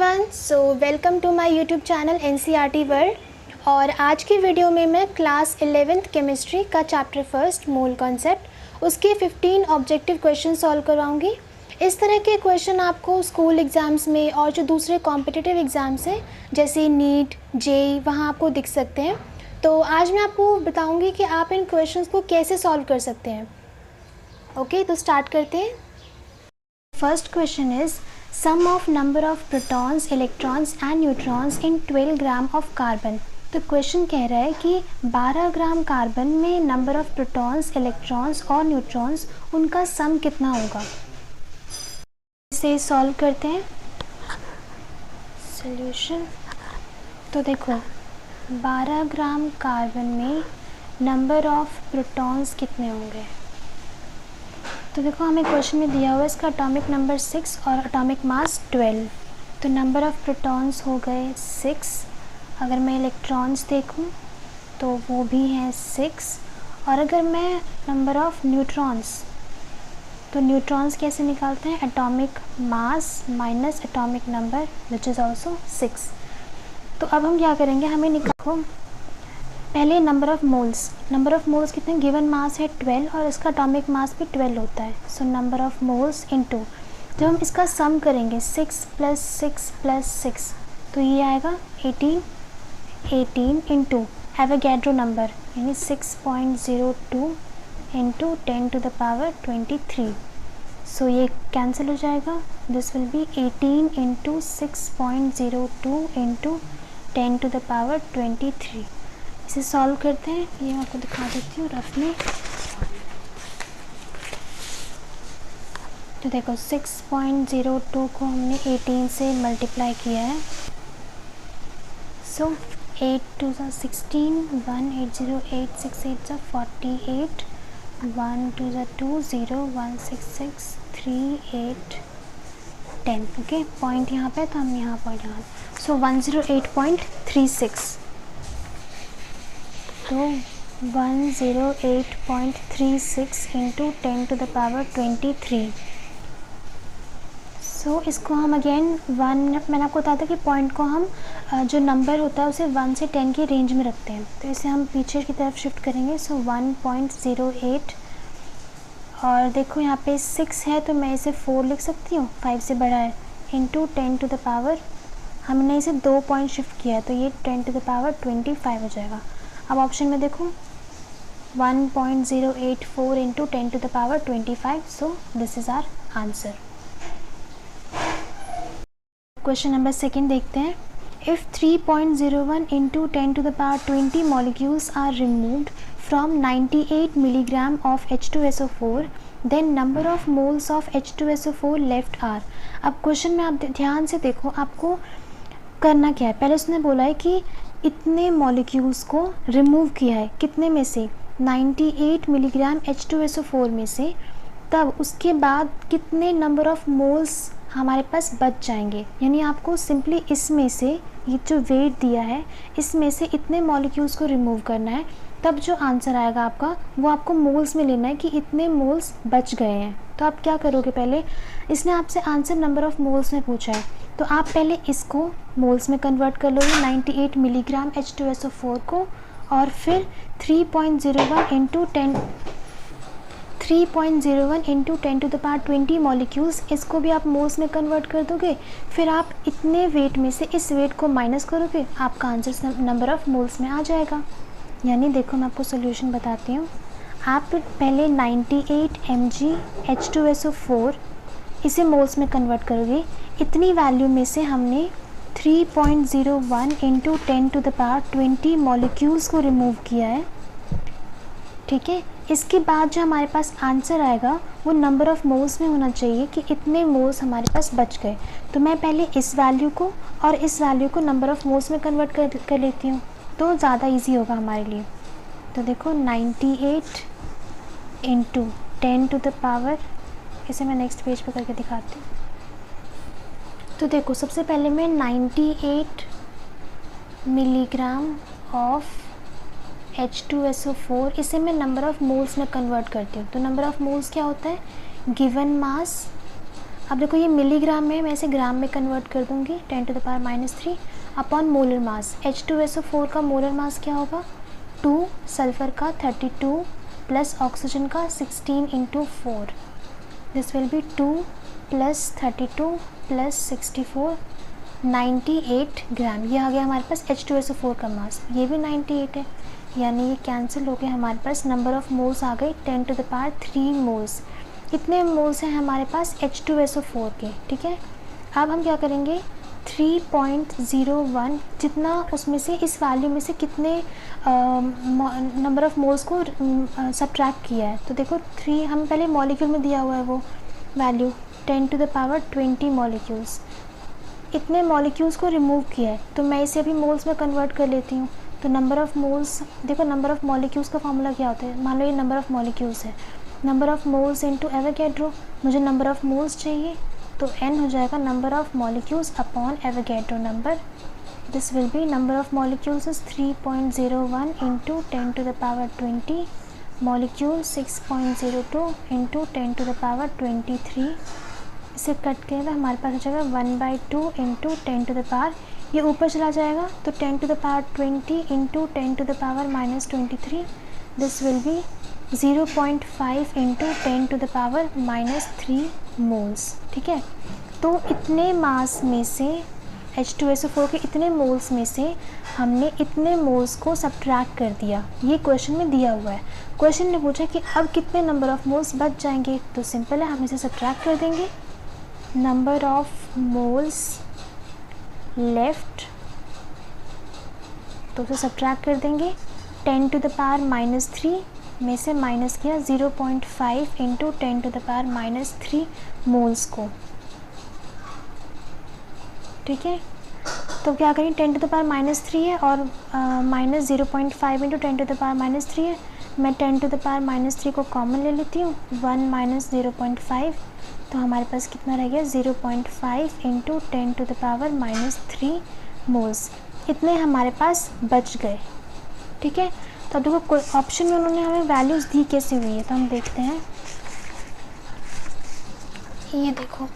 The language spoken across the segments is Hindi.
Everyone, welcome to my YouTube channel NCERT world. और आज की वीडियो में मैं क्लास 11th केमिस्ट्री का चैप्टर फर्स्ट मोल कॉन्सेप्ट उसके 15 ऑब्जेक्टिव क्वेश्चन सॉल्व करवाऊंगी। इस तरह के क्वेश्चन आपको स्कूल एग्ज़ाम्स में और जो दूसरे कॉम्पिटिटिव एग्ज़ाम्स हैं जैसे नीट, जेईई, वहाँ आपको दिख सकते हैं। तो आज मैं आपको बताऊँगी कि आप इन क्वेश्चन को कैसे सॉल्व कर सकते हैं। ओके, तो स्टार्ट करते हैं। First question is sum of number of protons, electrons and neutrons in 12 gram of carbon. तो क्वेश्चन कह रहा है कि 12 ग्राम कार्बन में नंबर ऑफ प्रोटॉन्स, इलेक्ट्रॉन्स और न्यूट्रॉन्स उनका सम कितना होगा। इसे सॉल्व करते हैं। सॉल्यूशन, तो देखो 12 ग्राम कार्बन में नंबर ऑफ प्रोटॉन्स कितने होंगे। तो देखो हमें क्वेश्चन में दिया हुआ है इसका एटॉमिक नंबर 6 और एटॉमिक मास 12। तो नंबर ऑफ़ प्रोटॉन्स हो गए 6। अगर मैं इलेक्ट्रॉन्स देखूं तो वो भी हैं 6। और अगर मैं नंबर ऑफ़ न्यूट्रॉन्स, तो न्यूट्रॉन्स कैसे निकालते हैं, atomic mass minus atomic number which is also 6। तो अब हम क्या करेंगे, हमें निकालो पहले नंबर ऑफ़ मोल्स कितने, गिवन मास है 12 और इसका एटॉमिक मास भी 12 होता है। So number of moles into, जब हम इसका सम करेंगे 6 + 6 + 6 तो ये आएगा 18 इंटू एवोगैड्रो नंबर यानी 6.02 इंटू 10⁻23। सो ये कैंसिल हो जाएगा। This will B 18 into 6.02 into 10⁻23। इसे सॉल्व करते हैं। ये मैं आपको दिखा देती हूँ रफ में। तो देखो 6.02 को हमने 18 से मल्टीप्लाई किया है। सो 8 2 16, 1 8 0 8 6 8 48, 1 2 2 0 1 6 6 3 8 10। ओके, पॉइंट यहाँ पे, तो हम यहाँ पॉइंट यहाँ। सो 108.36। तो 108.36 इंटू 10⁻23। सो इसको हम अगेन मैंने आपको बताया था कि पॉइंट को हम जो नंबर होता है उसे 1 से 10 की रेंज में रखते हैं। तो इसे हम पीछे की तरफ शिफ्ट करेंगे। सो 1.08 और देखो यहाँ पे 6 है तो मैं इसे 4 लिख सकती हूँ, 5 से बड़ा है, इंटू 10⁻, हमने इसे 2 पॉइंट शिफ्ट किया है तो ये 10⁻25 हो जाएगा। अब ऑप्शन में देखो 1.084 into 10⁻25। So this is our answer. Question number second देखते हैं। If 3.01 into 10⁻20 molecules are removed from 98 milligram of H2SO4 then number of moles of H2SO4 left are. अब क्वेश्चन में आप ध्यान से देखो, आपको करना क्या है। पहले उसने बोला है कि इतने मॉलिक्यूल्स को रिमूव किया है, कितने में से, 98 मिलीग्राम H2SO4 में से। तब उसके बाद कितने नंबर ऑफ़ मोल्स हमारे पास बच जाएंगे, यानी आपको सिंपली इसमें से, ये जो वेट दिया है इसमें से इतने मॉलिक्यूल्स को रिमूव करना है। तब जो आंसर आएगा आपका वो आपको मोल्स में लेना है कि इतने मोल्स बच गए हैं। तो आप क्या करोगे, पहले इसने आपसे आंसर नंबर ऑफ़ मोल्स में पूछा है तो आप पहले इसको मोल्स में कन्वर्ट कर लोगे, 98 मिलीग्राम H2SO4 को, और फिर 3.01 इंटू 10⁻20 मॉलिक्यूल्स, इसको भी आप मोल्स में कन्वर्ट कर दोगे। फिर आप इतने वेट में से इस वेट को माइनस करोगे, आपका आंसर नंबर ऑफ़ मोल्स में आ जाएगा। यानी देखो मैं आपको सोल्यूशन बताती हूँ। आप पहले 98 mg H2SO4 इसे मोल्स में कन्वर्ट करोगे। इतनी वैल्यू में से हमने 3.01 इंटू 10⁻20 मॉलिक्यूल्स को रिमूव किया है, ठीक है। इसके बाद जो हमारे पास आंसर आएगा वो नंबर ऑफ़ मोल्स में होना चाहिए कि इतने मोल्स हमारे पास बच गए। तो मैं पहले इस वैल्यू को और इस वैल्यू को नंबर ऑफ़ मोल्स में कन्वर्ट कर लेती हूँ, तो ज़्यादा इजी होगा हमारे लिए। तो देखो 98 इंटू 10⁻, इसे मैं नेक्स्ट पेज पे करके दिखाती हूँ। तो देखो सबसे पहले मैं 98 मिलीग्राम ऑफ H2SO4 इसे मैं नंबर ऑफ़ मोल्स में कन्वर्ट करती हूँ। तो नंबर ऑफ़ मोल्स क्या होता है, गिवन मास अब देखो ये मिलीग्राम में, मैं इसे ग्राम में कन्वर्ट कर दूँगी, 10⁻³ अपॉन मोलर मास। H2SO4 का मोलर मास क्या होगा, 2, सल्फ़र का 32 प्लस ऑक्सीजन का 16 × 4, दिस विल बी 2 + 32 + 64, 98 ग्राम। ये आ गया हमारे पास H2SO4 का मास, ये भी 98 है, यानी ये कैंसिल हो गया। हमारे पास नंबर ऑफ़ मोल्स आ गए 10⁻³ मोल्स। इतने मोल्स हैं हमारे पास H2SO4 के, ठीक है। अब हम क्या करेंगे, 3.01 जितना उसमें से, इस वैल्यू में से कितने नंबर ऑफ़ मोल्स को सब्ट्रैक्ट किया है। तो देखो 3, हम पहले मॉलिक्यूल में दिया हुआ है वो वैल्यू 10⁻20 मॉलिक्यूल्स, इतने मॉलिक्यूल्स को रिमूव किया है। तो मैं इसे अभी मोल्स में कन्वर्ट कर लेती हूँ। तो नंबर ऑफ़ मोल्स, देखो नंबर ऑफ़ मॉलिक्यूल्स का फॉर्मूला क्या होता है, मान लो ये नंबर ऑफ़ मॉलिक्यूल्स है, number of moles into Avogadro. मुझे नंबर ऑफ़ मोल्स चाहिए, तो n हो जाएगा number of molecules upon Avogadro number. This will B number of molecules is 3.01 × 10⁻20, molecule 6.02 × 10⁻23। इसे कट करें तो हमारे पास हो जाएगा 1/2 × 10⁻, ये ऊपर चला जाएगा तो 10⁻20 × 10⁻⁻23, दिस विल बी 0.5 × 10⁻³ मोल्स, ठीक है। तो इतने मास में से, H2SO4 के इतने मोल्स में से हमने इतने मोल्स को सब्ट्रैक्ट कर दिया। ये क्वेश्चन में दिया हुआ है। क्वेश्चन ने पूछा कि अब कितने नंबर ऑफ़ मोल्स बच जाएंगे, तो सिंपल है, हम इसे सब्ट्रैक्ट कर देंगे। नंबर ऑफ़ मोल्स लेफ्ट, तो उसे सब्ट्रैक्ट कर देंगे। 10⁻³ में से माइनस किया 0.5 × 10⁻³ मोल्स को, ठीक है। तो क्या करें, 10⁻³ है और माइनस 0.5 × 10⁻³ है। मैं 10⁻³ को कॉमन ले लेती हूँ, 1 - 0.5, तो हमारे पास कितना रह गया, 0.5 × 10⁻³ मोल्स। इतने हमारे पास बच गए, ठीक है। तो अब देखो ऑप्शन में उन्होंने हमें वैल्यूज़ दी कैसे हुई है, तो हम देखते हैं। ये देखो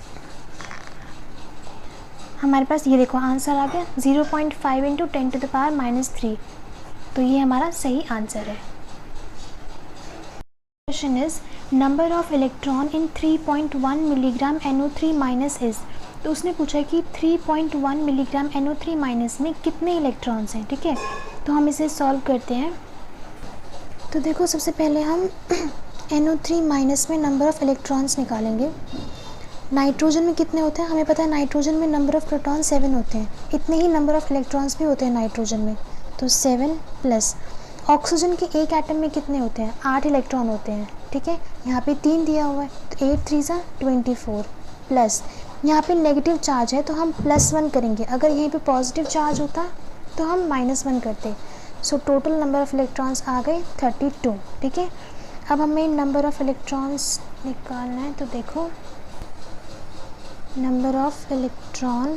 हमारे पास, ये देखो आंसर आ गया 0.5 × 10⁻³ तो ये हमारा सही आंसर है। Question is number of electron in 3.1 milligram NO3- is, तो उसने पूछा कि 3.1 मिलीग्राम NO3- में कितने इलेक्ट्रॉन्स हैं, ठीक है। तो हम इसे सॉल्व करते हैं। तो देखो सबसे पहले हम NO3- में नंबर ऑफ़ इलेक्ट्रॉन्स निकालेंगे। नाइट्रोजन में कितने होते हैं, हमें पता है नाइट्रोजन में नंबर ऑफ़ प्रोटॉन 7 होते हैं, इतने ही नंबर ऑफ़ इलेक्ट्रॉन्स भी होते हैं नाइट्रोजन में, तो 7 प्लस ऑक्सीजन के एक एटम में कितने होते हैं, 8 इलेक्ट्रॉन होते हैं, ठीक है। यहाँ पे 3 दिया हुआ है, तो 8 3 = 24 प्लस यहाँ पे नेगेटिव चार्ज है तो हम +1 करेंगे, अगर यहीं पे पॉजिटिव चार्ज होता तो हम -1 करते। So total number of electrons आ गए 32, ठीक है। अब हमें नंबर ऑफ़ इलेक्ट्रॉन्स निकालना है, तो देखो नंबर ऑफ़ इलेक्ट्रॉन,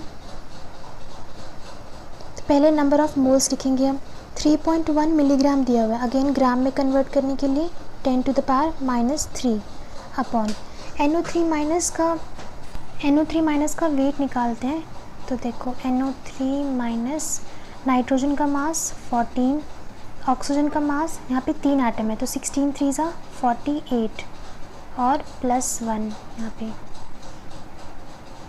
तो पहले नंबर ऑफ़ मोल्स लिखेंगे हम। 3.1 मिलीग्राम दिया हुआ है, अगेन ग्राम में कन्वर्ट करने के लिए 10⁻³ अपॉन NO3- का वेट निकालते हैं। तो देखो NO3- नाइट्रोजन का मास 14, ऑक्सीजन का मास, यहाँ पे 3 एटम है तो 16 3 = 48 और +1 यहाँ पे,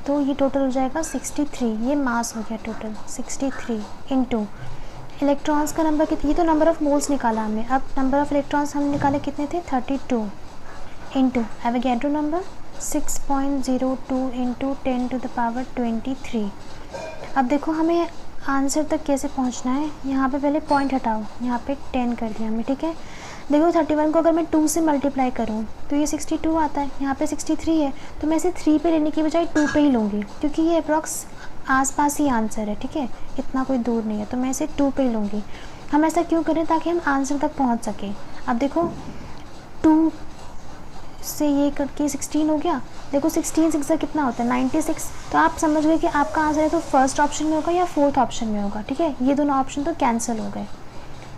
तो ये टोटल हो जाएगा 63। ये मास हो गया टोटल 63 इंटू इलेक्ट्रॉन्स का नंबर कितनी, ये तो नंबर ऑफ़ मोल्स निकाला हमने। अब नंबर ऑफ़ इलेक्ट्रॉन्स हम निकाले कितने थे, 32 इंटू एवोगैड्रो नंबर 6.02 × 10⁻23। अब देखो हमें आंसर तक कैसे पहुंचना है, यहाँ पे पहले पॉइंट हटाओ, यहाँ पे 10 कर दिया हमने, ठीक है। देखो 31 को अगर मैं 2 से मल्टीप्लाई करूँ तो ये 62 आता है, यहाँ पे 63 है, तो मैं इसे 3 पे लेने की बजाय 2 पे ही लूँगी, क्योंकि ये अप्रॉक्स आसपास ही आंसर है, ठीक है, इतना कोई दूर नहीं है, तो मैं इसे 2 पे ही लूँगी। हम ऐसा क्यों करें, ताकि हम आंसर तक पहुँच सकें। अब देखो 2 से ये करके 16 हो गया, देखो 16 6 कितना होता है 96, तो आप समझ गए कि आपका आंसर है तो फर्स्ट ऑप्शन में होगा या फोर्थ ऑप्शन में होगा, ठीक है। ये दोनों ऑप्शन तो कैंसिल हो गए।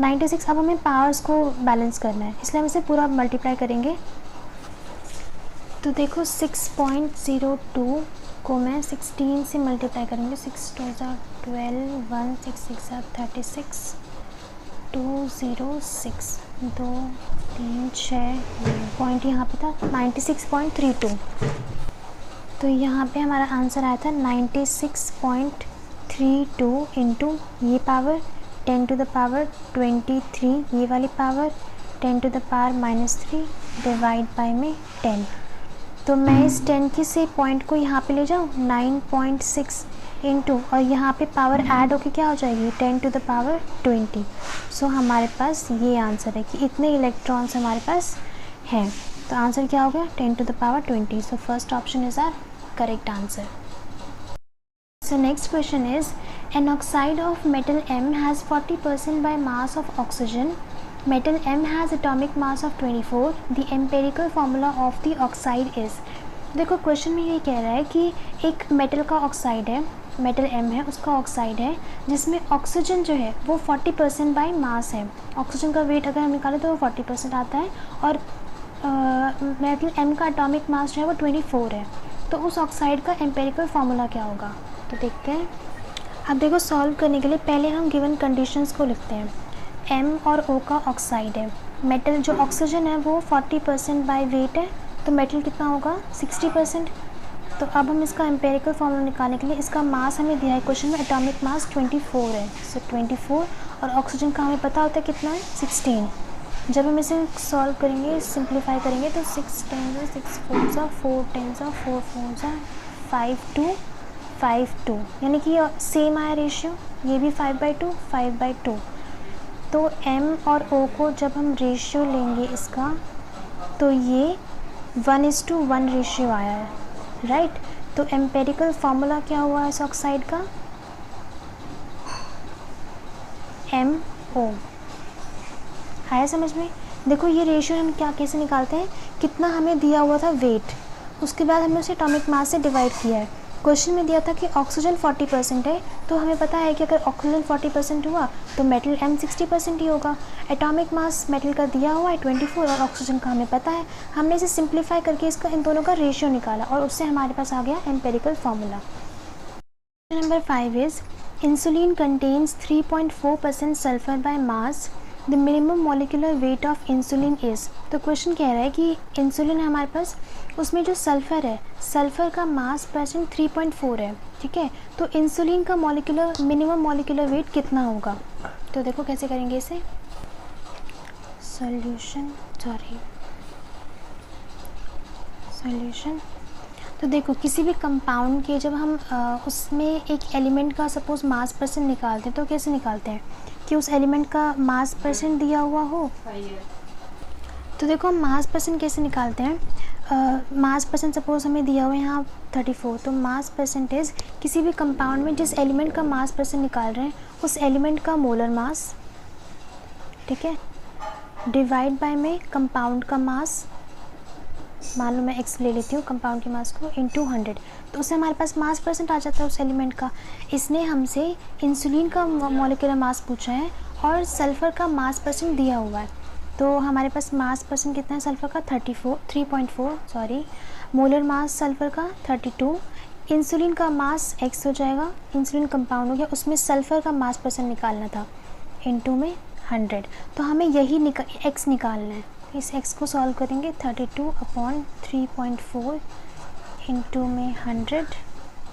96, अब हमें पावर्स को बैलेंस करना है, इसलिए हम इसे पूरा मल्टीप्लाई करेंगे। तो देखो 6.02 को मैं 16 से मल्टीप्लाई करूँगी। 6 2 12, 1 6 6 36, 206, 2 3 6 पॉइंट यहाँ पे था 96.32। तो यहाँ पे हमारा आंसर आया था 96.32 इंटू ये पावर 10 टू द पावर 23, ये वाली power 10 to the power -3 divide by में 10। तो मैं इस 10 की से पॉइंट को यहाँ पे ले जाऊँ 9.6 इंटू, और यहाँ पे पावर ऐड होके क्या हो जाएगी 10 टू द पावर 20। सो हमारे पास ये आंसर है कि इतने इलेक्ट्रॉन्स हमारे पास हैं। तो आंसर क्या हो गया 10 to the power 20। So first option is our correct answer. So next question is, an oxide of metal M has 40% by mass of oxygen. Metal M has atomic mass of 24. The empirical formula of the oxide is. देखो क्वेश्चन में ये कह रहा है कि एक मेटल का ऑक्साइड है, मेटल M है, उसका ऑक्साइड है जिसमें ऑक्सीजन जो है वो 40% बाई मास है। ऑक्सीजन का वेट अगर हम निकालें तो वो 40% आता है, और मेटल M का एटॉमिक मास जो है वो 24 है। तो उस ऑक्साइड का एम्पेरिकल फार्मूला क्या होगा, तो देखते हैं। अब देखो सॉल्व करने के लिए पहले हम गिवन कंडीशंस को लिखते हैं। M और O का ऑक्साइड है, मेटल जो ऑक्सीजन है वो 40% बाय वेट है, तो मेटल कितना होगा 60%। तो अब हम इसका एम्पेरिकल फार्मूला निकालने के लिए, इसका मास हमें दिया है क्वेश्चन में, एटॉमिक मास 24 है। सो 24, और ऑक्सीजन का हमें पता होता है कितना है 16। जब हम इसे सॉल्व करेंगे, सिंप्लीफाई करेंगे, तो 6 10 6 4 4 10 4 4 5 2 5 2, यानी कि सेम आया रेशियो, ये भी 5/2 5/2। तो M और O को जब हम रेशियो लेंगे इसका, तो ये 1:1 रेशियो आया है, राइट। तो एम्पेरिकल फार्मूला क्या हुआ इस ऑक्साइड का, MO। आया समझ में। देखो ये रेशियो हम क्या कैसे निकालते हैं, कितना हमें दिया हुआ था वेट, उसके बाद हमने उसे एटॉमिक मास से डिवाइड किया है। क्वेश्चन में दिया था कि ऑक्सीजन 40% है, तो हमें पता है कि अगर ऑक्सीजन 40% हुआ तो मेटल M 60% ही होगा। एटॉमिक मास मेटल का दिया हुआ है 24, और ऑक्सीजन का हमें पता है। हमने इसे सिंप्लीफाई करके इसका इन दोनों का रेशियो निकाला, और उससे हमारे पास आ गया empirical formula. Number 5 is, insulin contains 3.4% sulphur by mass, the minimum molecular weight of insulin is. तो क्वेश्चन कह रहा है कि इंसुलिन है हमारे पास, उसमें जो सल्फ़र है, सल्फ़र का मास परसेंट 3.4 है, ठीक है। तो इंसुलिन का मिनिमम मॉलिक्यूलर वेट कितना होगा, तो देखो कैसे करेंगे इसे, सॉल्यूशन। तो देखो किसी भी कंपाउंड के जब हम उसमें एक एलिमेंट का सपोज़ मास परसेंट निकालते हैं, तो कैसे निकालते हैं कि उस एलिमेंट का मास परसेंट दिया हुआ हो। तो देखो हम मास परसेंट कैसे निकालते हैं, मास परसेंट सपोज़ हमें दिया हुआ है यहाँ 34, तो मास परसेंटेज किसी भी कंपाउंड में जिस एलिमेंट का मास परसेंट निकाल रहे हैं उस एलिमेंट का मोलर मास, ठीक है, डिवाइड बाय में कंपाउंड का मास, मान लो मैं x ले लेती हूँ कंपाउंड के मास को, इनटू 100, तो उससे हमारे पास मास परसेंट आ जाता है उस एलिमेंट का। इसने हमसे इंसुलिन का मॉलिक्यूलर मास पूछा है और सल्फ़र का मास परसेंट दिया हुआ है, तो हमारे पास मास परसेंट कितना है सल्फ़र का 3.4, मोलर मास सल्फ़र का 32, इंसुलिन का मास x हो जाएगा, इंसुलिन कंपाउंड हो गया, उसमें सल्फ़र का मास परसेंट निकालना था, इनटू में 100। तो हमें यही x निकालना है, इस x को सॉल्व करेंगे, 32/3.4 इंटू में 100,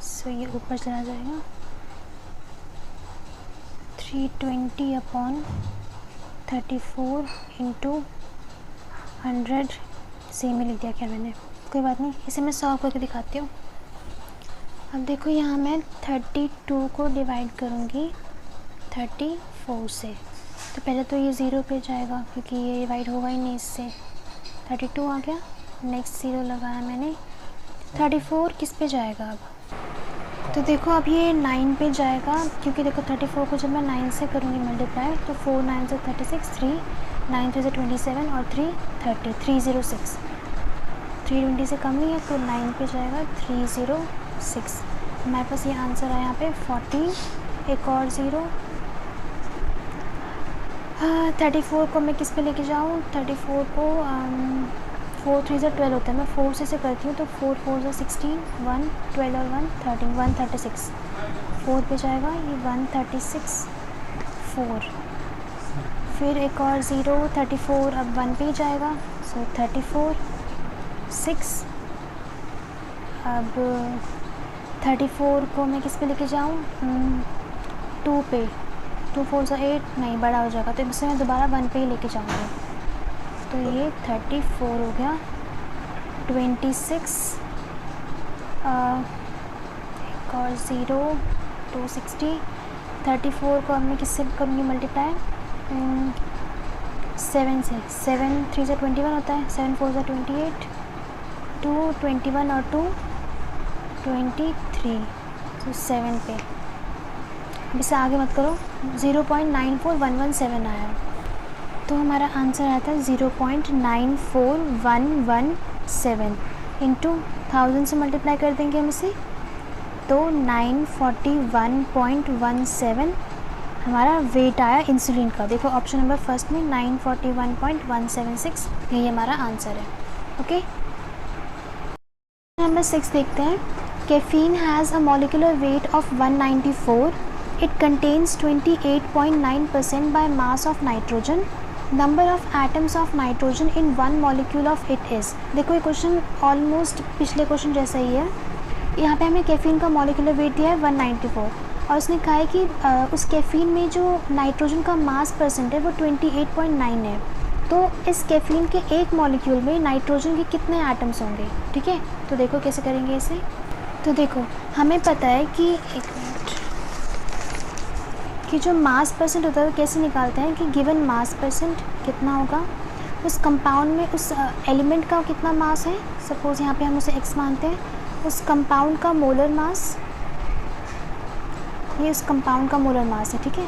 सो ये ऊपर चला जाएगा, 320/34 इंटू 100, सेम ही लिख दिया क्या मैंने, कोई बात नहीं, इसे मैं सॉल्व करके दिखाती हूँ। अब देखो यहाँ मैं 32 को डिवाइड करूँगी 34 से, तो पहले तो ये 0 पे जाएगा क्योंकि ये डिवाइड होगा ही नहीं इससे, 32 आ गया, नेक्स्ट 0 लगाया मैंने, 34 किस पे जाएगा अब, तो देखो अब ये 9 पे जाएगा, क्योंकि देखो 34 को जब मैं 9 से करूँगी मल्टीप्लाई, तो 4 9 से 36, 3 9 3 से 27 और 3 30, 306, 320 से कम नहीं है, तो 9 पे जाएगा 306। हमारे पास ये आंसर है यहाँ पे 14, एक और 0, 34 को मैं किस पे लेके जाऊँ, 34 को 4 3 से 12 होता है, मैं 4 से करती हूँ तो 4 4 से 16, 1 12 और 1 13, 136 4 पे जाएगा ये 136 4, फिर एक और 0 34 अब 1 पे ही जाएगा, सो 34 6, अब 34 को मैं किस पे लेके जाऊँ, 2 पे, 2 4 से 8 नहीं बड़ा हो जाएगा, तो इससे मैं दोबारा 1 पे ही लेके जाऊँगी, तो ये 34 हो गया, 26 एक और 0 260, 34 को अब मैं किससे करूँगी मल्टीप्लाई, 7 से, 7 3 से 21 होता है, 7 4 से 28, 2 21 और 2 23, तो 7 पे, अब इसे आगे मत करो, 0.94117 आया, तो हमारा आंसर आया था 0.94117 इंटू 1000 से मल्टीप्लाई कर देंगे हम इसे, तो 941.17 हमारा वेट आया इंसुलिन का। देखो ऑप्शन नंबर फर्स्ट में 941.176 यही हमारा आंसर है। ओके, नंबर 6 देखते हैं। Caffeine has a molecular weight of 194, it contains 28.9% bye mass of nitrogen, number of atoms of nitrogen in one molecule of it is. देखो ये क्वेश्चन ऑलमोस्ट पिछले क्वेश्चन जैसा ही है। यहाँ पे हमें कैफीन का मॉलिक्यूलर वेट दिया है 194 और उसने कहा है कि उस कैफीन में जो नाइट्रोजन का मास परसेंट है वो 28.9 है। तो इस कैफीन के एक मॉलिक्यूल में नाइट्रोजन के कितने एटम्स होंगे, ठीक है। तो देखो कैसे करेंगे इसे। तो देखो हमें पता है कि एक मिनट कि जो मास परसेंट होता है वो कैसे निकालते हैं कि गिवन मास परसेंट कितना होगा, उस कंपाउंड में उस एलिमेंट का कितना मास है, सपोज़ यहाँ पे हम उसे x मानते हैं, उस कंपाउंड का मोलर मास, ये उस कंपाउंड का मोलर मास है, ठीक है,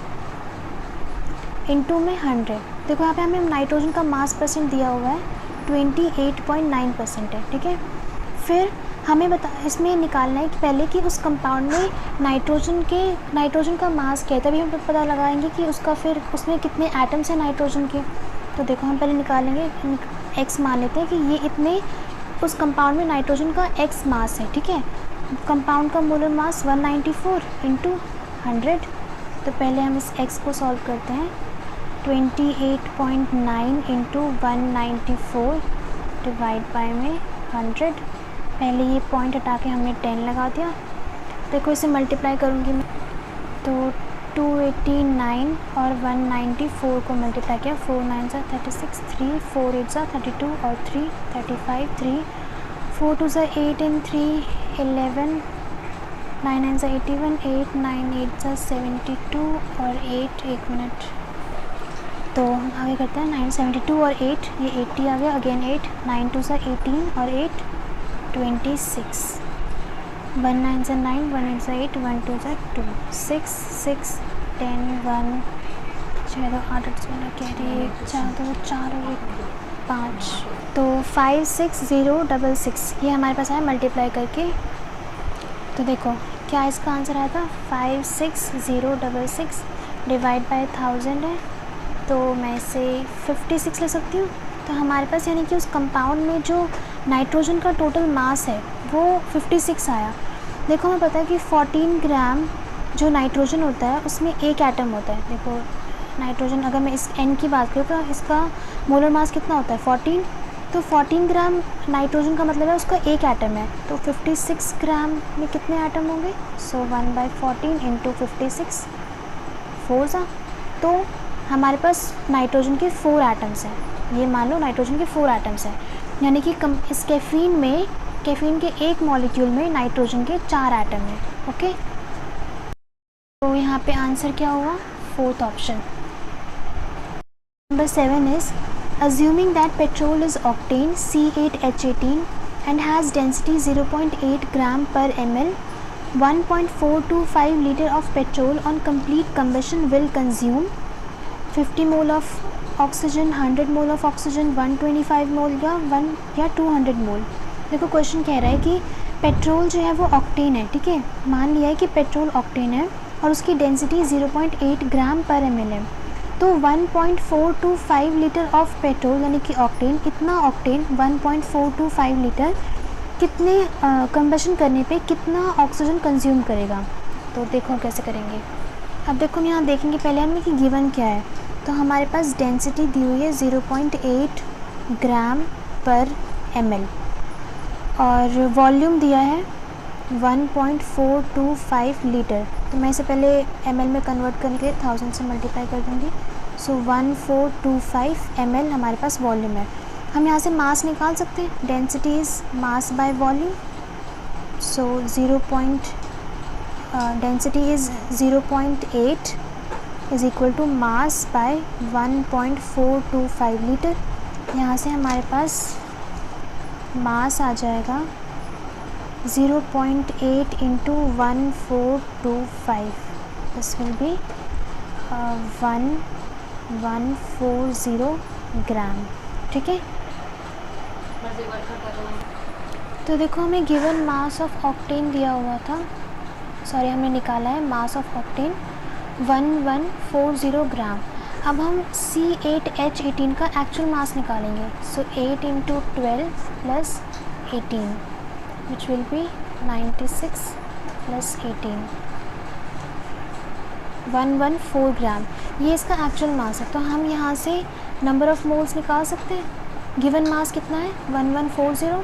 इनटू में 100। देखो यहाँ पे हमें नाइट्रोजन का मास परसेंट दिया हुआ है 28.9% है, ठीक है। फिर हमें इसमें निकालना है कि पहले कि उस कंपाउंड में नाइट्रोजन का मास क्या है, तभी हम पता लगाएंगे कि उसका फिर उसमें कितने एटम्स हैं नाइट्रोजन के। तो देखो हम पहले निकालेंगे, x मान लेते हैं कि ये इतने उस कंपाउंड में नाइट्रोजन का x मास है, ठीक है। कंपाउंड का मोलर मास 194 इंटू 100। तो पहले हम इस x को सॉल्व करते हैं, 28.9 इंटू 194 डिवाइड बाय में 100। पहले ये पॉइंट हटा के हमने 10 लगा दिया। देखो इसे मल्टीप्लाई करूँगी मैं, तो 289 और 194 को मल्टीप्लाई किया, 4 9 सा 36, 3 4 8 सा 32 और 3 35, 3 4 2 सा 8 and 3 11, 9 9 सा 81, 8 9 8 सा 72 और 8, एक मिनट, तो हम आगे करते हैं 9 72 और 8, ये 80 आ गया, अगेन 8 9 2 सा 18 और 8 26, 1 9 से 9, 1 8 से 8, 1 2 से 2, 6 6 10 1 6 2 8 8 16 कैरी 1 4 2 4 और 1 5, तो 56066 ये हमारे पास आया मल्टीप्लाई करके। तो देखो क्या इसका आंसर आया था 56066 डिवाइड बाय 1000 है, तो मैं इसे 56 ले सकती हूँ। तो हमारे पास यानी कि उस कंपाउंड में जो नाइट्रोजन का टोटल मास है वो 56 आया। देखो हमें पता है कि 14 ग्राम जो नाइट्रोजन होता है उसमें एक एटम होता है। देखो नाइट्रोजन, अगर मैं इस n की बात करूँ तो इसका मोलर मास कितना होता है 14, तो 14 ग्राम नाइट्रोजन का मतलब है उसका एक एटम है, तो 56 ग्राम में कितने एटम होंगे, सो 1/14 इंटू 56 4 सा, तो हमारे पास नाइट्रोजन के 4 एटम्स हैं। ये मान लो नाइट्रोजन के 4 एटम्स हैं, यानी कि इस कैफीन के एक मॉलिक्यूल में नाइट्रोजन के 4 एटम हैं। ओके, तो यहाँ पे आंसर क्या होगा, fourth option. Number 7 is assuming that petrol is octane C8H18 and has density 0.8 gram per ml, 1.425 liter of petrol on complete combustion will consume 50 mole of oxygen, 100 mole of oxygen, 125 mole या 200 मोल। देखो क्वेश्चन कह रहा है कि पेट्रोल जो है वो ऑक्टेन है, ठीक है। मान लिया है कि पेट्रोल ऑक्टेन है और उसकी डेंसिटी 0.8 ग्राम पर ml है। तो 1.425 लीटर ऑफ पेट्रोल यानी कि ऑक्टेन, इतना ऑक्टेन 1.425 लीटर कितने कंबशन करने पे कितना ऑक्सीजन कंज्यूम करेगा। तो देखो कैसे करेंगे। अब देखो हम यहाँ देखेंगे पहले हमें कि गिवन क्या है। तो हमारे पास डेंसिटी दी हुई है 0.8 ग्राम पर ml और वॉल्यूम दिया है 1.425 लीटर। तो मैं इसे पहले ml में कन्वर्ट करने के लिए 1000 से मल्टीप्लाई कर दूँगी। सो 1425 ml हमारे पास वॉल्यूम है। हम यहाँ से मास निकाल सकते हैं, density is mass by volume. So density is 0.8 is equal to mass by 1.425 litre. यहाँ से हमारे पास मास आ जाएगा 0.8 into 1425, this will be 1140 gram. ठीक है, तो देखो हमें गिवन मास ऑफ ऑक्टेन दिया हुआ था, सॉरी हमने निकाला है मास ऑफ ऑक्टेन 1140 ग्राम। अब हम C8H18 का एक्चुअल मास निकालेंगे। सो 8 into 12 plus 18 which will be 96 plus 18 114 ग्राम, ये इसका एक्चुअल मास है। तो हम यहाँ से नंबर ऑफ़ मोल्स निकाल सकते हैं। गिवन मास कितना है 1140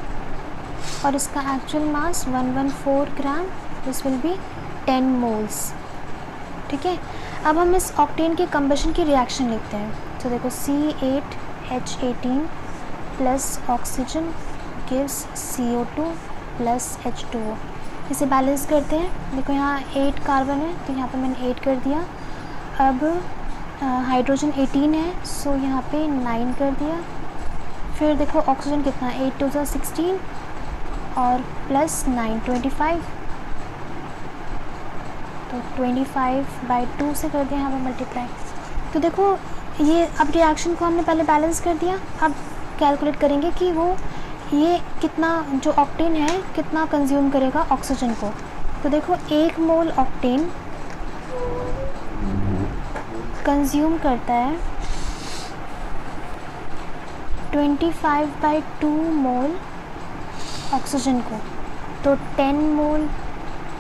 और इसका actual mass 114 gram, this will B 10 moles. ठीक है, अब हम इस ऑक्टेन के कंबशन की रिएक्शन लिखते हैं। तो देखो C8H18 plus oxygen gives CO2 plus H2O। इसे बैलेंस करते हैं। देखो यहाँ 8 कार्बन है तो यहाँ पे मैंने 8 कर दिया। अब हाइड्रोजन 18 है सो यहाँ पे 9 कर दिया। फिर देखो ऑक्सीजन कितना है 8 2 16 और प्लस 9 25, तो 25/2 से कर दिया यहाँ पे मल्टीप्लाई। तो देखो ये अब रिएक्शन को हमने पहले बैलेंस कर दिया। अब कैलकुलेट करेंगे कि वो ये कितना जो ऑक्टेन है कितना कंज्यूम करेगा ऑक्सीजन को। तो देखो 1 मोल ऑक्टेन कंज्यूम करता है 25/2 मोल ऑक्सीजन को। तो 10 मोल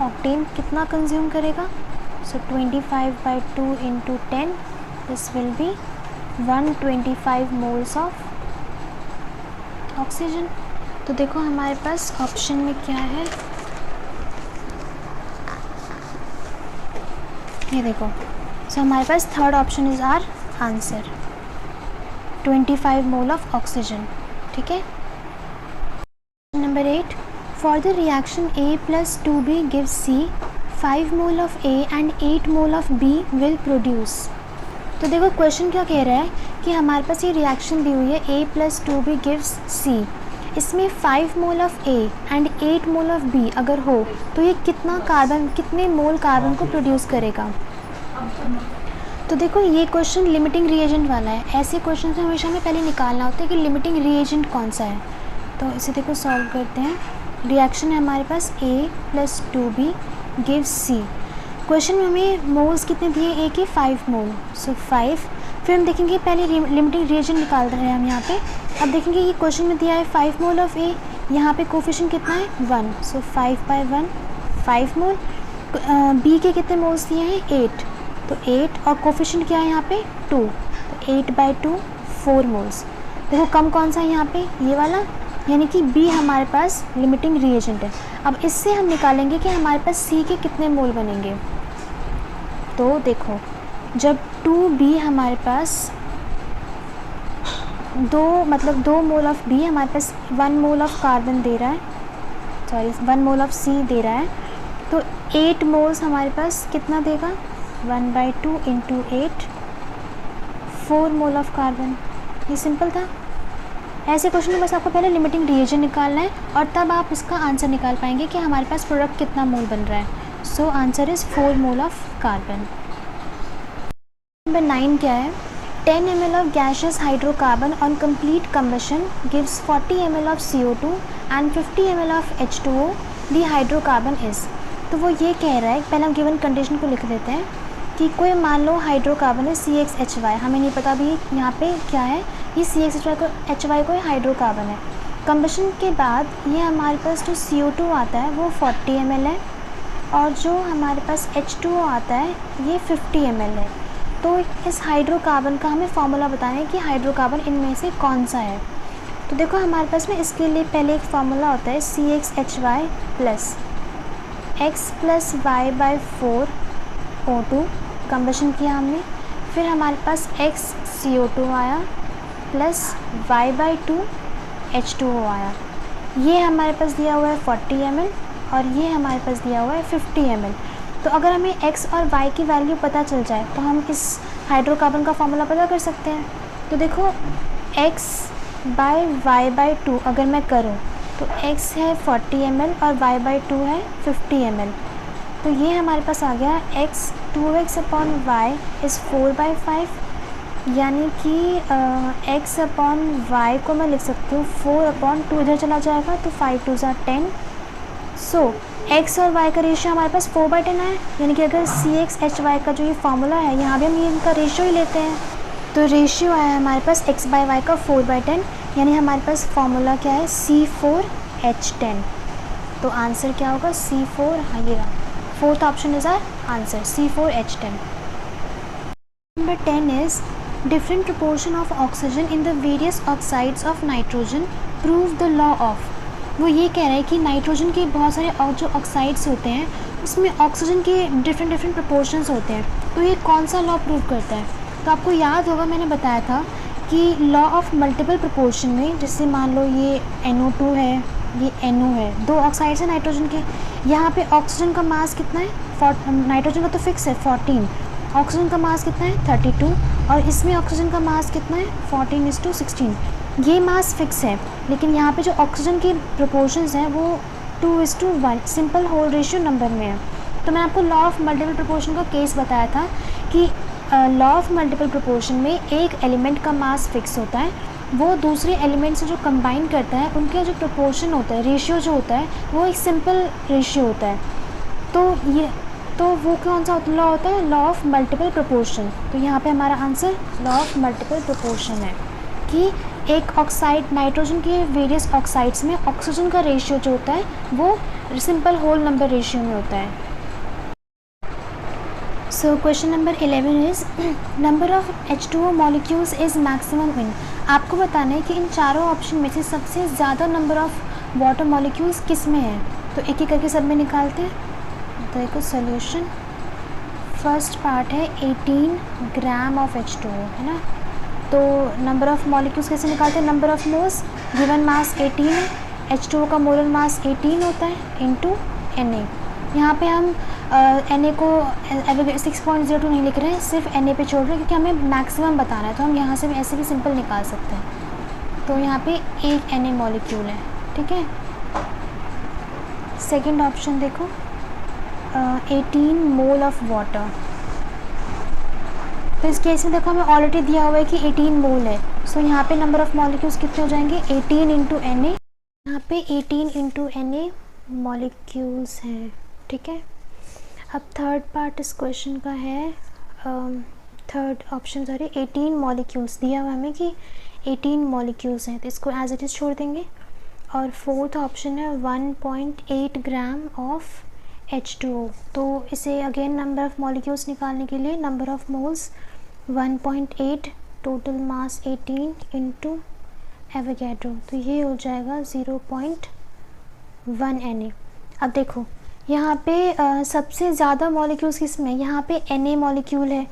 ऑक्टेन कितना कंज्यूम करेगा। सो 25/2 into 10, this will B 125 moles of oxygen. तो देखो हमारे पास ऑप्शन में क्या है, ये देखो। सो हमारे पास third option is our answer 25 mole of oxygen. ठीक है, number 8, for the reaction A plus 2B gives C, 5 mole of A and 8 mole of B will produce. तो देखो क्वेश्चन क्या कह रहा है कि हमारे पास ये रिएक्शन दी हुई है A plus 2B gives C, इसमें 5 mole of A and 8 mole of B अगर हो तो ये कितने मोल कार्बन को प्रोड्यूस करेगा। तो देखो ये क्वेश्चन लिमिटिंग रिएजेंट वाला है। ऐसे क्वेश्चन से हमेशा हमें पहले निकालना होता है कि लिमिटिंग रिएजेंट कौन सा है। तो इसे देखो सॉल्व करते हैं। रिएक्शन है हमारे पास A plus 2B gives C। Question में हमें मोल्स कितने दिए A के 5 मोल, सो 5। फिर हम देखेंगे पहले लिमिटिंग रिएजेंट निकाल रहे हैं हम यहाँ पे। अब देखेंगे ये क्वेश्चन में दिया है 5 मोल ऑफ A, यहाँ पे कोफिशिएंट कितना है 1, सो 5/1 5 मोल। B के कितने मोल्स दिए हैं 8, तो 8 और कोफिशिएंट क्या है यहाँ पे 2, तो 8/2 4 मोल्स। देखो कम कौन सा है यहाँ पे ये वाला, यानी कि B हमारे पास लिमिटिंग रिएजेंट है। अब इससे हम निकालेंगे कि हमारे पास C के कितने मोल बनेंगे। तो देखो जब 2B हमारे पास 2 मोल ऑफ B हमारे पास 1 मोल ऑफ कार्बन दे रहा है, सॉरी 1 मोल ऑफ C दे रहा है, तो 8 मोल्स हमारे पास कितना देगा 1/2 इंटू 8, 4 मोल ऑफ कार्बन। ये सिंपल था। ऐसे क्वेश्चन में बस आपको पहले लिमिटिंग रिएजेंट निकालना है और तब आप इसका आंसर निकाल पाएंगे कि हमारे पास प्रोडक्ट कितना मोल बन रहा है। So answer is 4 mole of carbon. Number 9 क्या है, 10 ml of gaseous hydrocarbon on complete combustion gives 40 ml of CO2 and 50 ml of H2O. The hydrocarbon is। तो वो ये कह रहा है, पहले हम गिवन कंडीशन को लिख देते हैं कि कोई मान लो हाइड्रोकार्बन है CXHY, हमें नहीं पता भी यहाँ पे क्या है, ये CXHY कोई हाइड्रोकार्बन है। कंबशन के बाद ये हमारे पास जो CO2 आता है वो 40 ml है और जो हमारे पास H2O आता है ये 50 ml है। तो इस हाइड्रोकार्बन का हमें फॉर्मूला बताना है कि हाइड्रोकार्बन इनमें से कौन सा है। तो देखो हमारे पास में इसके लिए पहले एक फार्मूला होता है CXHY plus X plus Y by 4 O2, combustion किया हमने, फिर हमारे पास X CO2 आया प्लस y बाई 2 H2O आया। ये हमारे पास दिया हुआ है 40 ml और ये हमारे पास दिया हुआ है 50 ml। तो अगर हमें x और y की वैल्यू पता चल जाए तो हम इस हाइड्रोकार्बन का फॉर्मूला पता कर सकते हैं। तो देखो x बाई वाई बाई 2 अगर मैं करूँ तो x है 40 ml और y बाई 2 है 50 ml। तो ये हमारे पास आ गया x 2x upon Y is 4/5, यानी कि x अपॉन वाई को मैं लिख सकती हूँ 4/2, इधर चला जाएगा तो 5 2 ज़ा 10। सो x और y का रेशियो हमारे पास 4/10 है, यानी कि अगर CXHY का जो ये फार्मूला है यहाँ भी हम ये इनका रेशियो ही लेते हैं। तो रेशियो आया हमारे पास x बाई वाई का 4/10, यानी हमारे पास फार्मूला क्या है C4H10। तो आंसर क्या होगा C4, हाँ ये रहा, fourth option is our answer C4H10। Number 10 is different proportion of oxygen in the various oxides of nitrogen prove the law of. वो ये कह रहा है कि नाइट्रोजन के बहुत सारे जो ऑक्साइड्स होते हैं उसमें ऑक्सीजन के डिफरेंट प्रोपोर्शंस होते हैं, तो ये कौन सा लॉ प्रूव करता है। तो आपको याद होगा मैंने बताया था कि लॉ ऑफ मल्टीपल प्रोपोर्शन में, जैसे मान लो ये NO2 है, ये NO है, दो ऑक्साइड्स हैं नाइट्रोजन के, यहाँ पे ऑक्सीजन का मास कितना है, नाइट्रोजन का तो फिक्स है 14, ऑक्सीजन का मास कितना है 32 और इसमें ऑक्सीजन का मास कितना है 14:16। ये मास फिक्स है, लेकिन यहाँ पे जो ऑक्सीजन की प्रोपोर्शंस हैं वो 2:1 सिंपल होल रेशियो नंबर में है। तो मैंने आपको लॉ ऑफ मल्टीपल प्रोपोर्शन का केस बताया था कि लॉ ऑफ मल्टीपल प्रोपोर्शन में एक एलिमेंट का मास फिक्स होता है, वो दूसरे एलिमेंट से जो कंबाइन करता है उनका जो प्रोपोर्शन होता है, रेशियो जो होता है वो एक सिंपल रेशियो होता है। तो वो कौन सा लॉ होता है, लॉ ऑफ मल्टीपल प्रोपोर्शन। तो यहाँ पे हमारा answer law of multiple proportion है कि एक ऑक्साइड, नाइट्रोजन के वेरियस ऑक्साइड्स में ऑक्सीजन का रेशियो जो होता है वो सिंपल होल नंबर रेशियो में होता है। So question number 11 is number of H2O molecules is maximum in. आपको बताना है कि इन चारों ऑप्शन में से सबसे ज़्यादा नंबर ऑफ वाटर मॉलिक्यूल्स किस में है। तो एक एक करके सब में निकालते हैं। देखो सोल्यूशन, फर्स्ट पार्ट है 18 ग्राम ऑफ H2O, है ना। तो नंबर ऑफ़ मॉलिक्यूल्स कैसे निकालते हैं, number of moles, given mass 18 है, H2O का मोलर मास 18 होता है इनटू Na। यहाँ पे हम Na को 6.02 नहीं लिख रहे हैं, सिर्फ Na पे छोड़ रहे हैं क्योंकि हमें मैक्सिमम बताना है, तो हम यहाँ से भी ऐसे भी सिंपल निकाल सकते हैं। तो यहाँ पे एक Na मॉलिक्यूल है, ठीक है। सेकंड ऑप्शन देखो 18 मोल ऑफ वाटर। तो इस केस में देखो हमें ऑलरेडी दिया हुआ है कि 18 मोल है, सो यहाँ पे नंबर ऑफ़ मॉलिक्यूल्स कितने हो जाएंगे 18 इंटू Na। यहाँ पे 18 इंटू Na मॉलिक्यूल्स हैं, ठीक है। अब थर्ड पार्ट इस क्वेश्चन का है, थर्ड ऑप्शन 18 मॉलिक्यूल्स दिया हुआ हमें कि 18 मॉलिक्यूल्स हैं, तो इसको एज इट इज़ छोड़ देंगे। और फोर्थ ऑप्शन है 1.8 ग्राम ऑफ H2O। तो इसे अगेन नंबर ऑफ़ मॉलिक्यूल्स निकालने के लिए number of moles 1.8, total mass 18 into Avogadro, तो ये हो जाएगा 0.1 Na। अब देखो यहाँ पे सबसे ज़्यादा मॉलिक्यूल्स किस में, यहाँ पे Na मॉलिक्यूल है,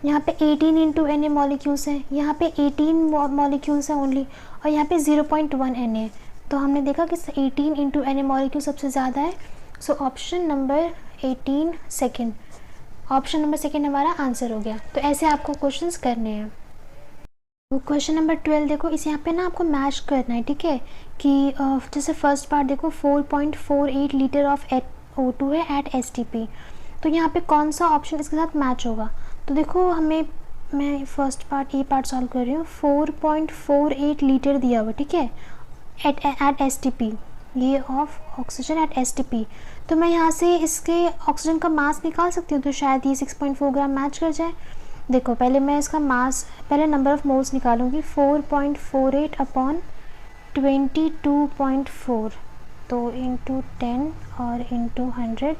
यहाँ पे 18 इंटू Na मॉलिक्यूल्स हैं, यहाँ पे 18 मॉलिक्यूल्स हैं ओनली, और यहाँ पे 0.1 Na। तो हमने देखा कि 18 इंटू Na मॉलिक्यूल सबसे ज़्यादा है, so option number 18 second, option number second हमारा आंसर हो गया। तो ऐसे आपको क्वेश्चंस करने हैं। तो क्वेश्चन नंबर 12 देखो, इस यहाँ पे ना आपको मैच करना है, ठीक है, कि जैसे फर्स्ट पार्ट देखो 4.48 लीटर ऑफ O2 है एट STP, तो यहाँ पे कौन सा ऑप्शन इसके साथ मैच होगा। तो देखो मैं फर्स्ट पार्ट पार्ट सॉल्व कर रही हूँ, 4.48 लीटर दिया हुआ, ठीक है, एट STP, ये ऑफ ऑक्सीजन एट STP। तो मैं यहाँ से इसके ऑक्सीजन का मास निकाल सकती हूँ, तो शायद ये 6.4 ग्राम मैच कर जाए। देखो पहले मैं इसका मास, पहले नंबर ऑफ़ मोल्स निकालूंगी, 4.48 अपॉन 22.4, तो इंटू 10 और इंटू 100,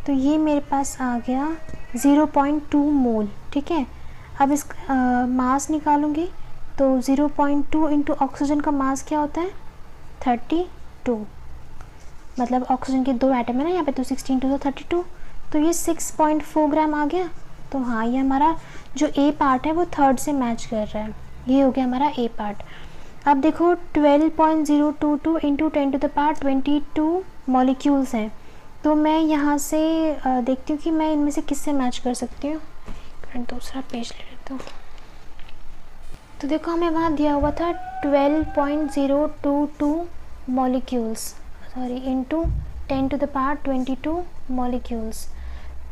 तो ये मेरे पास आ गया 0.2 मोल। ठीक है, अब इस मास निकालूंगी, तो 0.2 इंटू ऑक्सीजन का मास क्या होता है 32, मतलब ऑक्सीजन के 2 एटम है ना यहाँ पे, तो 16 टू 32, तो ये 6.4 ग्राम आ गया। तो हाँ, ये हमारा जो ए पार्ट है वो थर्ड से मैच कर रहा है, ये हो गया हमारा ए पार्ट। अब देखो 12.022 इंटू 10⁻22 मॉलिक्यूल्स हैं, तो मैं यहाँ से देखती हूँ कि मैं इनमें से किससे मैच कर सकती हूँ। मैं दूसरा पेज ले लेता हूँ। तो देखो हमें वहाँ दिया हुआ था 12.022 मॉलिक्यूल्स, सॉरी इंटू 10⁻22 मॉलिक्यूल्स।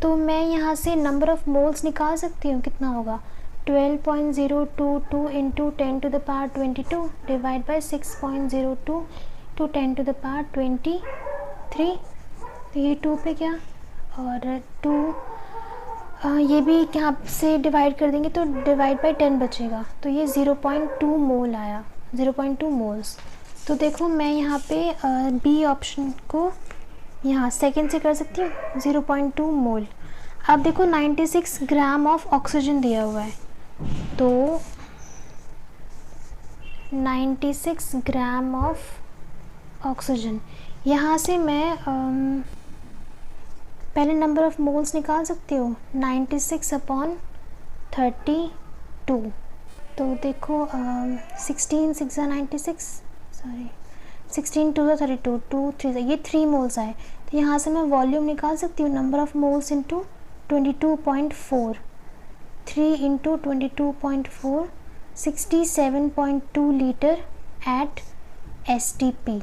तो मैं यहाँ से नंबर ऑफ़ मोल्स निकाल सकती हूँ, कितना होगा 12.022 इंटू 10⁻22 डिवाइड बाई 6.02 टू 10⁻23, तो ये 2 पे क्या, और 2 ये भी यहाँ से डिवाइड कर देंगे तो डिवाइड बाई 10 बचेगा, तो ये 0.2 मोल आया, 0.2 मोल्स। तो देखो मैं यहाँ पे बी ऑप्शन को यहाँ सेकंड से कर सकती हूँ, 0.2 मोल। अब देखो 96 ग्राम ऑफ ऑक्सीजन दिया हुआ है, तो 96 ग्राम ऑफ ऑक्सीजन, यहाँ से मैं पहले नंबर ऑफ़ मोल्स निकाल सकती हूँ, 96 अपॉन 32, तो देखो 16 6 96, सॉरी 16 2 32, 2 3 ये 3 मोल्स आए। तो यहाँ से मैं वॉल्यूम निकाल सकती हूँ, number of moles into 22.4, 3 into 22.4, 67.2 litre at STP।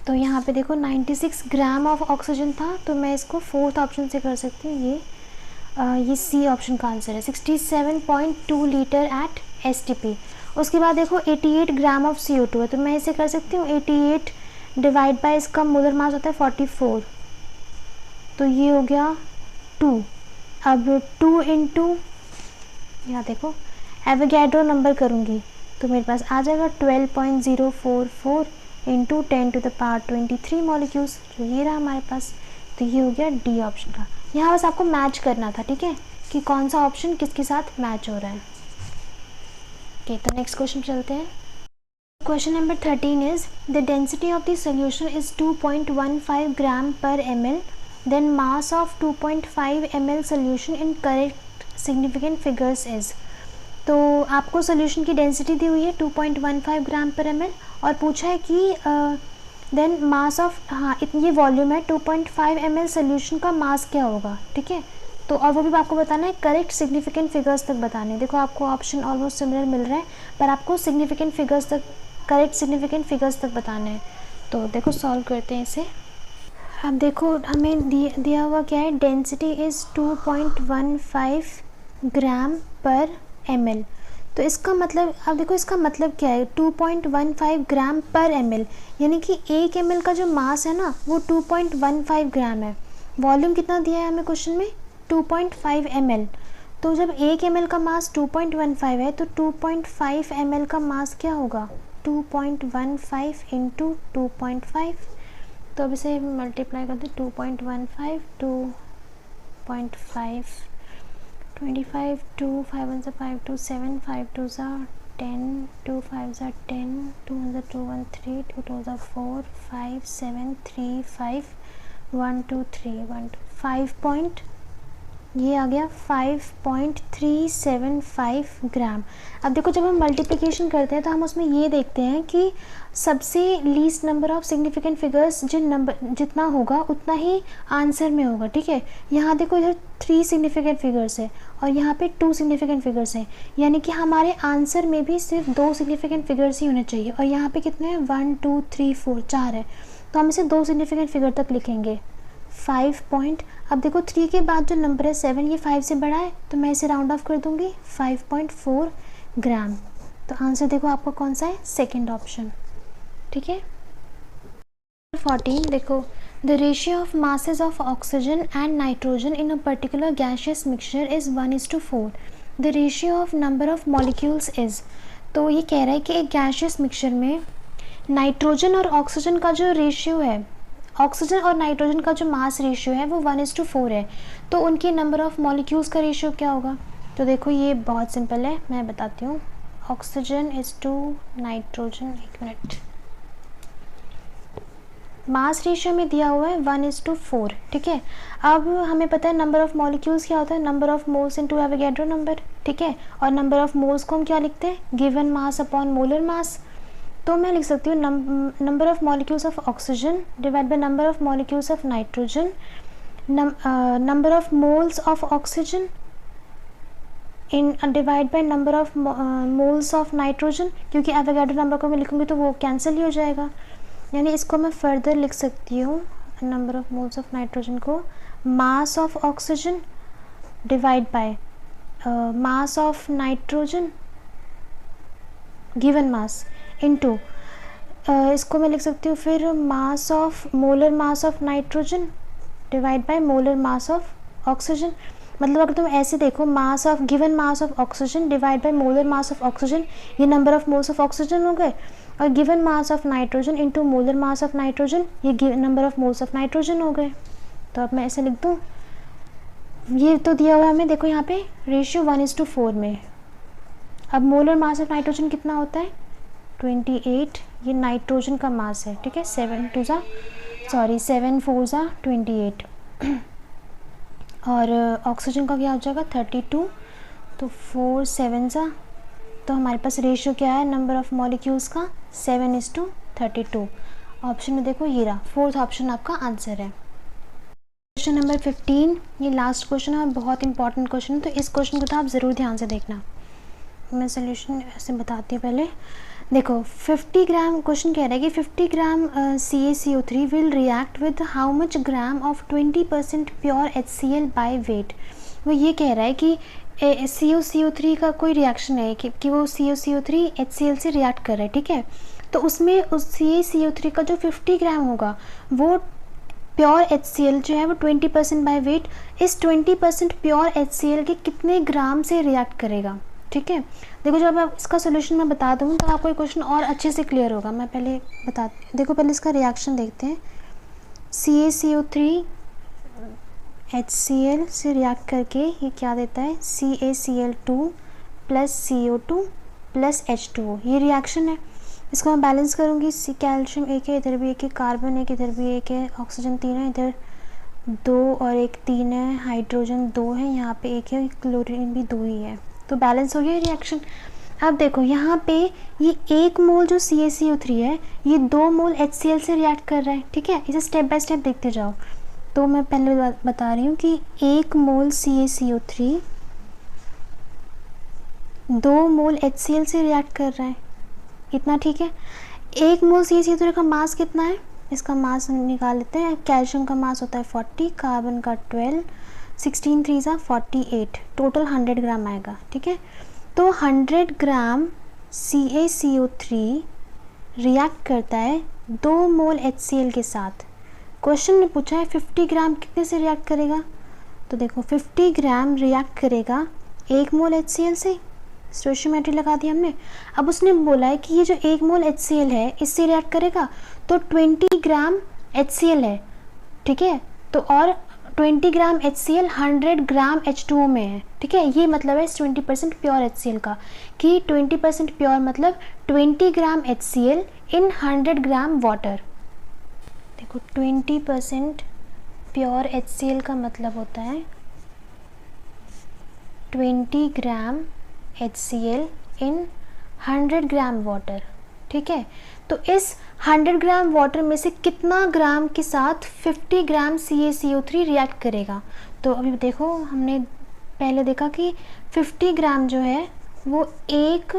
तो यहाँ पे देखो 96 ग्राम ऑफ ऑक्सीजन था, तो मैं इसको फोर्थ ऑप्शन से कर सकती हूँ, ये सी ऑप्शन का आंसर है, 67.2 लीटर एट STP। उसके बाद देखो 88 ग्राम ऑफ CO2 है, तो मैं इसे कर सकती हूँ 88 डिवाइड बाय इसका मोलर मास होता है 44, तो ये हो गया 2। अब 2 इंटू यहाँ देखो एवोगैड्रो नंबर करूँगी, तो मेरे पास आ जाएगा 12.044 इंटू 10⁻23 मॉलिक्यूल्स, जो ये रहा हमारे पास। तो ये हो गया डी ऑप्शन का। यहाँ बस आपको मैच करना था, ठीक है, कि कौन सा ऑप्शन किसके साथ मैच हो रहा है। ओके, तो नेक्स्ट क्वेश्चन चलते हैं। Question number 13 is the density of the solution is 2.15 gram per ml, then mass of 2.5 ml solution in correct significant figures is. तो आपको सोल्यूशन की डेंसिटी दी हुई है 2.15 ग्राम पर ml और पूछा है कि देन मास ऑफ, हाँ ये वॉल्यूम है, 2.5 ml सोल्यूशन का मास क्या होगा, ठीक है। तो और वो भी आपको बताना है करेक्ट सिग्निफिकेंट फिगर्स तक बताने हैं। देखो आपको ऑप्शन ऑलमोस्ट सिमिलर मिल रहा है, पर आपको सिग्निफिकेंट फिगर्स तक, करेक्ट सिग्निफिकेंट फिगर्स तक बताने हैं। तो देखो सॉल्व करते हैं इसे। अब देखो हमें दिया हुआ क्या है, density is 2.15 gram per ml। तो इसका मतलब, अब देखो इसका मतलब क्या है, 2.15 ग्राम पर ml, यानी कि 1 ml का जो मास है ना वो 2.15 ग्राम है। वॉल्यूम कितना दिया है हमें क्वेश्चन में, 2.5 ml। तो जब 1 ml का मास 2.15 है तो 2.5 ml का मास क्या होगा, 2.15 इंटू 2.5। तो अब इसे मल्टीप्लाई करते, 2.15 2.5, 25, 2 5 1 5 2 7 5 2 10, 2 5 10, 2 2 1 3, 2 2 4 5 7 3 5 1 2 3 1 2 5 पॉइंट, ये आ गया 5.375 ग्राम। अब देखो जब हम मल्टीप्लिकेशन करते हैं तो हम उसमें ये देखते हैं कि सबसे least number of significant figures जितना होगा उतना ही आंसर में होगा, ठीक है। यहाँ देखो इधर 3 सिग्निफिकेंट फिगर्स है और यहाँ पे 2 सिग्निफिकेंट फिगर्स हैं, यानी कि हमारे आंसर में भी सिर्फ 2 सिग्निफिकेंट फिगर्स ही होने चाहिए। और यहाँ पे कितने हैं, 1 2 3 4 4 है, तो हम इसे 2 सिग्निफिकेंट फिगर तक लिखेंगे। 5 पॉइंट, अब देखो 3 के बाद जो नंबर है 7, ये 5 से बड़ा है तो मैं इसे राउंड ऑफ कर दूंगी, 5.4 ग्राम। तो आंसर देखो आपका कौन सा है, सेकंड ऑप्शन, ठीक है। 14 देखो The ratio of masses of oxygen and nitrogen in a particular gaseous mixture is 1:4. The ratio of number of molecules is, तो ये कह रहा है कि एक गैशियस मिक्सचर में नाइट्रोजन और ऑक्सीजन का जो रेशियो है, ऑक्सीजन और नाइट्रोजन का जो मास रेशियो है वो 1:4 है, तो उनकी नंबर ऑफ मॉलिक्यूल्स का रेशियो क्या होगा? तो देखो ये बहुत सिंपल है, मैं बताती हूँ। ऑक्सीजन इज़ टू नाइट्रोजन, एक मिनट, मास रेशियो में दिया हुआ है 1:4, ठीक है। अब हमें पता है नंबर ऑफ़ मॉलिक्यूल्स क्या होता है, number of moles into Avogadro number, ठीक है। और नंबर ऑफ़ मोल्स को हम क्या लिखते हैं, given mass upon molar mass. तो मैं लिख सकती हूँ number of molecules of oxygen divide by number of molecules of nitrogen, number of moles of oxygen in divide by number of moles of nitrogen, क्योंकि एवोगैड्रो नंबर को मैं लिखूँगी तो वो कैंसिल ही हो जाएगा। यानी इसको मैं फर्दर लिख सकती हूँ, number of moles of nitrogen को mass of oxygen divide by mass of nitrogen given mass into, इसको मैं लिख सकती हूँ फिर mass of molar mass of nitrogen divide by molar mass of oxygen. मतलब अगर तुम ऐसे देखो, mass of given mass of oxygen divide by molar mass of oxygen, ये number of moles of oxygen हो गए, और given mass of nitrogen into molar mass of nitrogen, ये number of moles of nitrogen हो गए। तो अब मैं ऐसे लिख दूँ, ये तो दिया हुआ है हमें, देखो यहाँ पे रेशियो 1:4 में। अब मोलर मास ऑफ नाइट्रोजन कितना होता है, 28, ये नाइट्रोजन का मास है, ठीक है। 7 4 ज़ा 28 और ऑक्सीजन का क्या हो जाएगा 32, तो 4 7 ज़ा, तो हमारे पास रेशियो क्या है नंबर ऑफ़ मॉलिक्यूल्स का 7:32। ऑप्शन में देखो ये रहा, फोर्थ ऑप्शन आपका आंसर है। क्वेश्चन नंबर 15, ये लास्ट क्वेश्चन है और बहुत इंपॉर्टेंट क्वेश्चन है, तो इस क्वेश्चन को तो आप ज़रूर ध्यान से देखना। मैं सोल्यूशन ऐसे बताती हूँ पहले। देखो 50 ग्राम, क्वेश्चन कह रहा है कि 50 ग्राम CaCO3 will react with how much gram of 20% pure HCl by weight. वो ये कह रहा है कि CaCO3 का कोई रिएक्शन है कि वो CaCO3 HCl से रिएक्ट कर रहा है, ठीक है। तो उसमें उस CaCO3 का जो 50 ग्राम होगा वो प्योर HCl जो है वो 20% बाय वेट, इस 20% प्योर HCl के कितने ग्राम से रिएक्ट करेगा, ठीक है। देखो जब आप इसका सोल्यूशन मैं बता दूँ तो आपको ये क्वेश्चन और अच्छे से क्लियर होगा। मैं पहले देखो पहले इसका रिएक्शन देखते हैं। CaCO3 HCl से रिएक्ट करके ये क्या देता है, CaCl2 plus CO2 plus H2O, ये रिएक्शन है। इसको मैं बैलेंस करूँगी, कैल्शियम एक है, इधर भी एक है, कार्बन एक, इधर भी एक है, ऑक्सीजन 3 है, इधर 2 और एक 3 है, हाइड्रोजन 2 है, यहाँ पे 1 है, क्लोरीन भी 2 ही है, तो बैलेंस हो गया रिएक्शन। अब देखो यहाँ पे ये 1 मोल जो CaCO3 है ये 2 मोल HCl से रिएक्ट कर रहा है, ठीक है। इसे स्टेप बाय स्टेप देखते जाओ। तो मैं पहले बता रही हूँ कि 1 मोल CaCO3 2 मोल HCl से रिएक्ट कर रहा है, इतना ठीक है। 1 मोल CaCO3 का मास कितना है, इसका मास हम निकाल लेते हैं। कैल्शियम का मास होता है 40, कार्बन का 12, 16 3 ज़ा 48, टोटल 100 ग्राम आएगा, ठीक है। तो 100 ग्राम CaCO3 रिएक्ट करता है 2 मोल HCl के साथ। क्वेश्चन में पूछा है 50 ग्राम कितने से रिएक्ट करेगा, तो देखो 50 ग्राम रिएक्ट करेगा 1 मोल HCl से, स्टोइचियोमेट्री लगा दी हमने। अब उसने बोला है कि ये जो 1 मोल HCl है इससे रिएक्ट करेगा, तो 20 ग्राम HCl है, ठीक है। तो और 20 ग्राम HCl 100 ग्राम H2O में है, ठीक है। ये मतलब है इस 20% प्योर HCl का, कि 20% प्योर मतलब 20 ग्राम HCl इन 100 ग्राम वाटर। देखो 20% प्योर HCl का मतलब होता है 20 ग्राम HCl इन 100 ग्राम वाटर, ठीक है। तो इस 100 ग्राम वाटर में से कितना ग्राम के साथ 50 ग्राम CaCO3 रिएक्ट करेगा। तो अभी देखो हमने पहले देखा कि 50 ग्राम जो है वो 1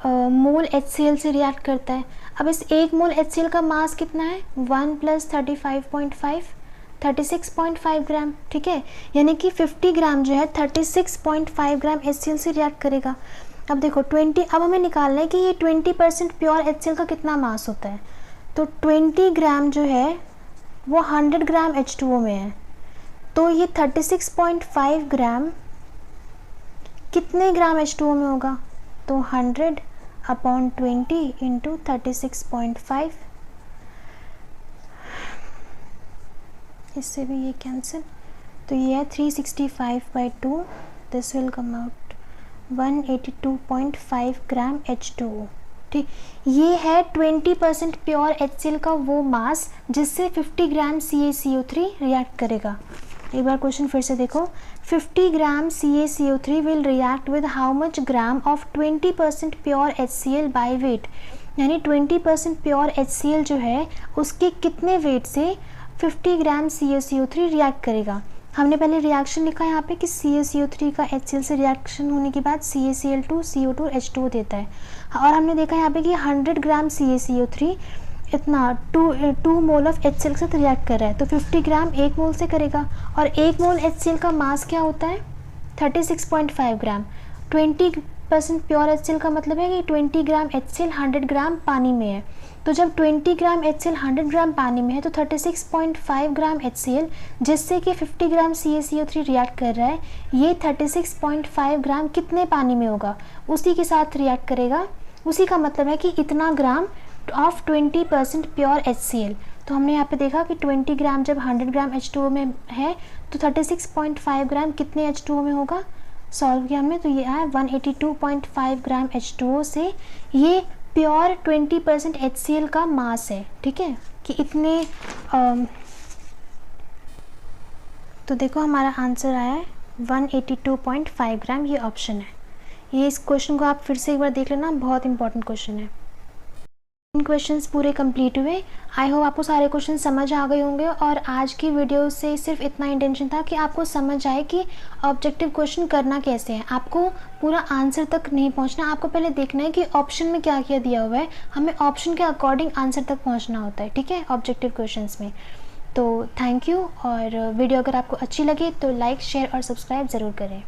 मोल HCl से रिएक्ट करता है। अब इस 1 मोल HCl का मास कितना है, 1 + 35.5 36.5 ग्राम, ठीक है। यानी कि 50 ग्राम जो है 36.5 ग्राम HCl से रिएक्ट करेगा। अब देखो 20, अब हमें निकालना है कि ये 20% प्योर HCl का कितना मास होता है। तो 20 ग्राम जो है वो 100 ग्राम H2O में है, तो ये 36.5 ग्राम कितने ग्राम H2O में होगा? तो 100/20 इंटू 36.5, इससे भी ये कैंसिल, तो ये है 365/2, this will come out 182.5 gram H2O। ठीक, ये है 20% प्योर HCl का वो मास जिससे 50 ग्राम CaCO3 रिएक्ट करेगा। एक बार क्वेश्चन फिर से देखो, 50 ग्राम CaCO3 will react with how much gram of 20% pure HCl by weight, यानी 20% प्योर HCl जो है उसके कितने वेट से 50 ग्राम CaCO3 रिएक्ट करेगा। हमने पहले रिएक्शन लिखा है यहाँ पे कि CaCO3 का HCl से रिएक्शन होने के बाद CaCl2 CO2 H2O देता है, और हमने देखा यहाँ पे कि 100 ग्राम CaCO3 इतना 2 मोल ऑफ HCl के साथ रिएक्ट कर रहा है, तो 50 ग्राम 1 मोल से करेगा, और 1 मोल HCl का मास क्या होता है? 36.5 ग्राम। 20% प्योर HCl का मतलब है कि 20 ग्राम HCl 100 ग्राम पानी में है, तो जब 20 ग्राम HCl 100 ग्राम पानी में है तो 36.5 ग्राम HCl जिससे कि 50 ग्राम CaCO3 रिएक्ट कर रहा है, ये 36.5 ग्राम कितने पानी में होगा? उसी के साथ रिएक्ट करेगा, उसी का मतलब है कि इतना ग्राम ऑफ 20% प्योर HCl। तो हमने यहाँ पे देखा कि 20 ग्राम जब 100 ग्राम H2O में है तो 36.5 ग्राम कितने H2O में होगा? सॉल्व किया हमने तो ये आया 182.5 ग्राम H2O से, ये प्योर 20% HCl का मास है। ठीक है, कि इतने तो देखो हमारा आंसर आया है 182.5 ग्राम, ये ऑप्शन है। ये इस क्वेश्चन को आप फिर से एक बार देख लेना, बहुत इंपॉर्टेंट क्वेश्चन है। क्वेश्चंस पूरे कंप्लीट हुए। आई होप आपको सारे क्वेश्चन समझ आ गए होंगे, और आज की वीडियो से सिर्फ इतना इंटेंशन था कि आपको समझ आए कि ऑब्जेक्टिव क्वेश्चन करना कैसे है। आपको पूरा आंसर तक नहीं पहुंचना, आपको पहले देखना है कि ऑप्शन में क्या क्या दिया हुआ है, हमें ऑप्शन के अकॉर्डिंग आंसर तक पहुँचना होता है। ठीक है, ऑब्जेक्टिव क्वेश्चन में। तो थैंक यू, और वीडियो अगर आपको अच्छी लगे तो लाइक, शेयर और सब्सक्राइब ज़रूर करें।